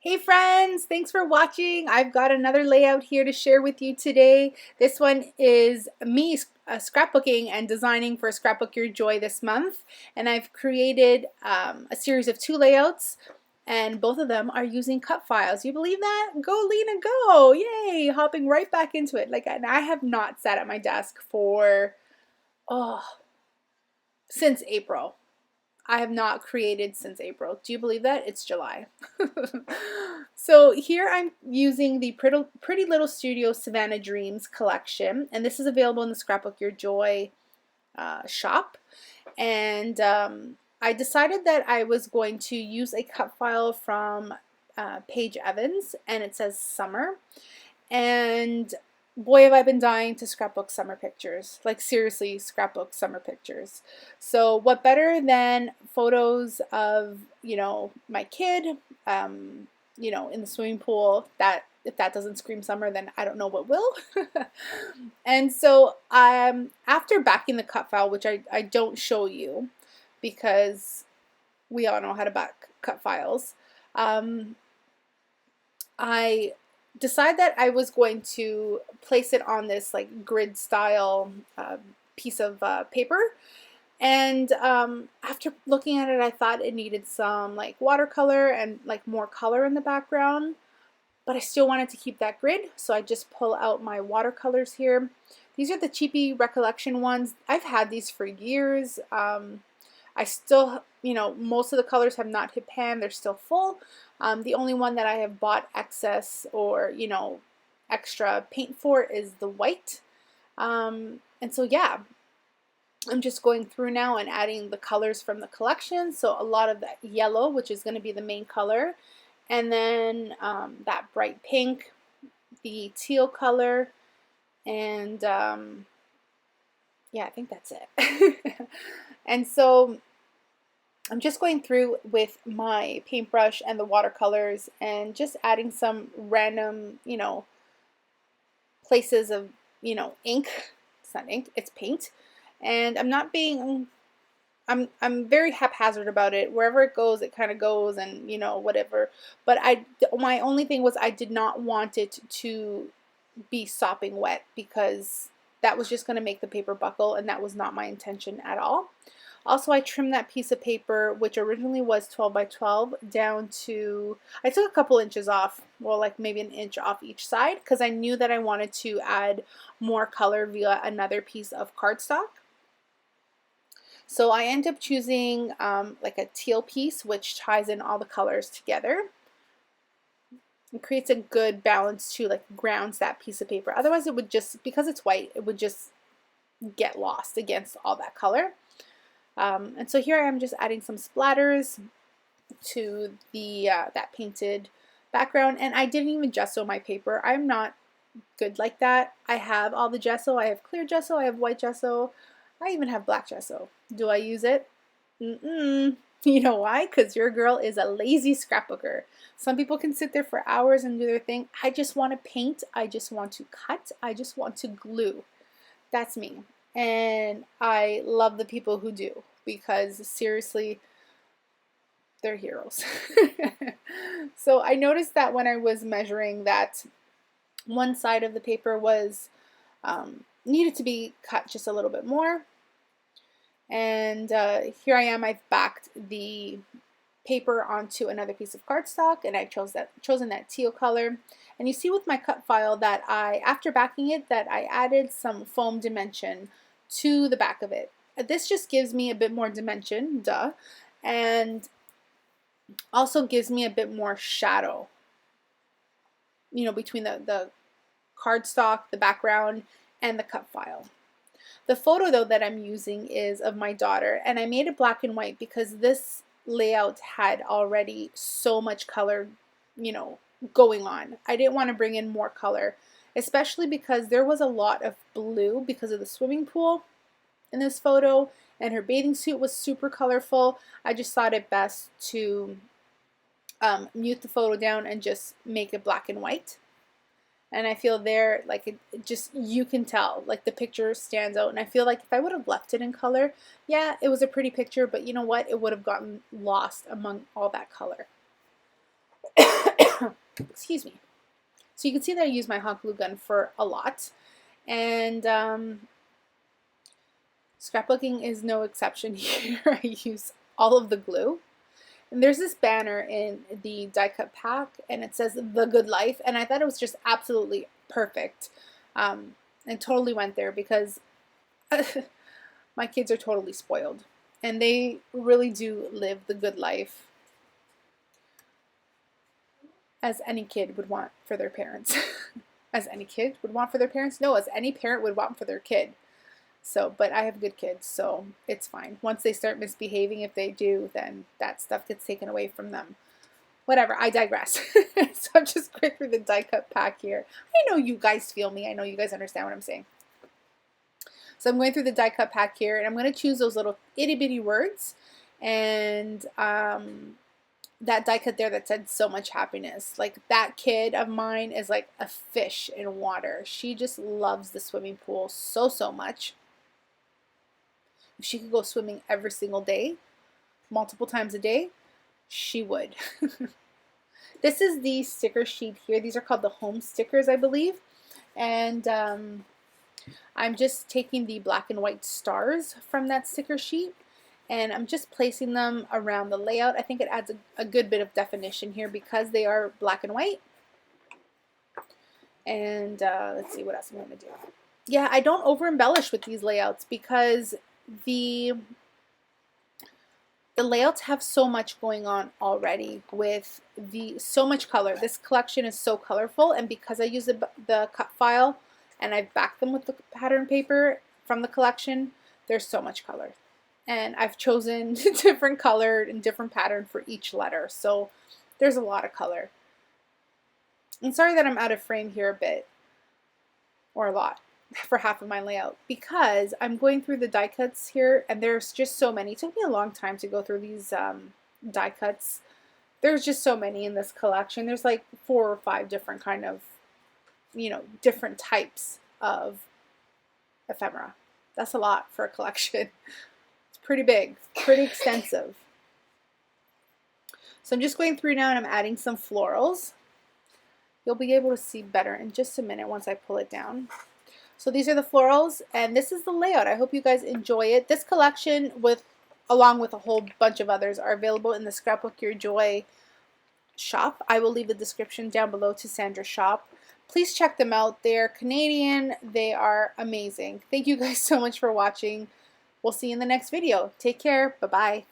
Hey friends, thanks for watching. I've got another layout here to share with you today. This one is me scrapbooking and designing for Scrapbook Your Joy this month. And I've created a series of 2 layouts, and both of them are using cut files. You believe that? Go Lina, go! Yay! Hopping right back into it. And I have not sat at my desk for, oh, since April. I have not created since April. Do you believe that? It's July. So here I'm using the Pretty Little Studio Savannah Dreams collection, and this is available in the Scrapbook Your Joy shop. And I decided that I was going to use a cut file from Paige Evans, and it says summer. And boy, have I been dying to scrapbook summer pictures. Like seriously, scrapbook summer pictures. So what better than photos of, my kid, in the swimming pool. That if that doesn't scream summer, then I don't know what will. And so after backing the cut file, which I don't show you because we all know how to back cut files, I decided that I was going to place it on this like grid style piece of paper. And after looking at it, I thought it needed some like watercolor and like more color in the background, but I still wanted to keep that grid, so I just pull out my watercolors here. These are the cheapy Recollection ones. I've had these for years. I still, most of the colors have not hit pan. They're still full. The only one that I have bought excess or, extra paint for is the white. And so, yeah, I'm just going through now and adding the colors from the collection. So a lot of that yellow, which is going to be the main color, and then that bright pink, the teal color, and yeah, I think that's it. And so I'm just going through with my paintbrush and the watercolors and just adding some random, places of, ink. It's not ink, it's paint. And I'm very haphazard about it. Wherever it goes, it kind of goes, and whatever. But my only thing was I did not want it to be sopping wet, because that was just going to make the paper buckle, and that was not my intention at all. Also, I trimmed that piece of paper, which originally was 12 by 12, down to, I took a couple inches off, well, like maybe an inch off each side, because I knew that I wanted to add more color via another piece of cardstock. So I end up choosing like a teal piece, which ties in all the colors together. It creates a good balance too, like grounds that piece of paper. Otherwise it would just, because it's white, it would just get lost against all that color. And so here I am just adding some splatters to the that painted background, and I didn't even gesso my paper. I'm not good like that. I have all the gesso. I have clear gesso, I have white gesso, I even have black gesso. Do I use it? Mm-mm. You know why? Because your girl is a lazy scrapbooker. Some people can sit there for hours and do their thing. I just want to paint. I just want to cut. I just want to glue. That's me. And I love the people who do, because seriously, they're heroes. So I noticed that when I was measuring, that one side of the paper was needed to be cut just a little bit more. And here I am, I've backed the paper onto another piece of cardstock, and I've chosen that teal color. And you see with my cut file that after backing it, that I added some foam dimension to the back of it. This just gives me a bit more dimension, duh, and also gives me a bit more shadow, between the cardstock, the background, and the cut file. The photo, though, that I'm using is of my daughter, and I made it black and white because this layout had already so much color, going on. I didn't want to bring in more color, especially because there was a lot of blue because of the swimming pool in this photo, and her bathing suit was super colorful. I just thought it best to mute the photo down and just make it black and white. And I feel there, like it just, you can tell, like the picture stands out. And I feel like if I would have left it in color, yeah, it was a pretty picture, but you know what? It would have gotten lost among all that color. Excuse me. So you can see that I use my hot glue gun for a lot. And scrapbooking is no exception here. I use all of the glue. And there's this banner in the die cut pack, and it says "The Good Life," and I thought it was just absolutely perfect. And totally went there because my kids are totally spoiled, and they really do live the good life as any kid would want for their parents. As any kid would want for their parents? No, as any parent would want for their kid. So, but I have good kids, so it's fine. Once they start misbehaving, if they do, then that stuff gets taken away from them. Whatever, I digress. So I'm just going through the die cut pack here. I know you guys feel me. I know you guys understand what I'm saying. So I'm going through the die cut pack here, and I'm going to choose those little itty bitty words. And that die cut there that said "so much happiness." Like, that kid of mine is like a fish in water. She just loves the swimming pool so, so much. If she could go swimming every single day, multiple times a day, she would. This is the sticker sheet here. These are called the home stickers, I believe. And I'm just taking the black and white stars from that sticker sheet, and I'm just placing them around the layout. I think it adds a good bit of definition here because they are black and white. And let's see what else I'm going to do. Yeah, I don't over embellish with these layouts because the layouts have so much going on already with so much color. This collection is so colorful, and because I use the cut file and I've backed them with the pattern paper from the collection, there's so much color. And I've chosen different color and different pattern for each letter, so there's a lot of color. I'm sorry that I'm out of frame here a bit, or a lot, for half of my layout, because I'm going through the die cuts here, and there's just so many. It took me a long time to go through these die cuts. There's just so many in this collection. There's like 4 or 5 different kind of, different types of ephemera. That's a lot for a collection. It's pretty big, pretty extensive. So I'm just going through now, and I'm adding some florals. You'll be able to see better in just a minute once I pull it down. So these are the florals, and this is the layout. I hope you guys enjoy it. This collection, along with a whole bunch of others, are available in the Scrapbook Your Joy shop. I will leave the description down below to Sandra's shop. Please check them out. They're Canadian. They are amazing. Thank you guys so much for watching. We'll see you in the next video. Take care. Bye-bye.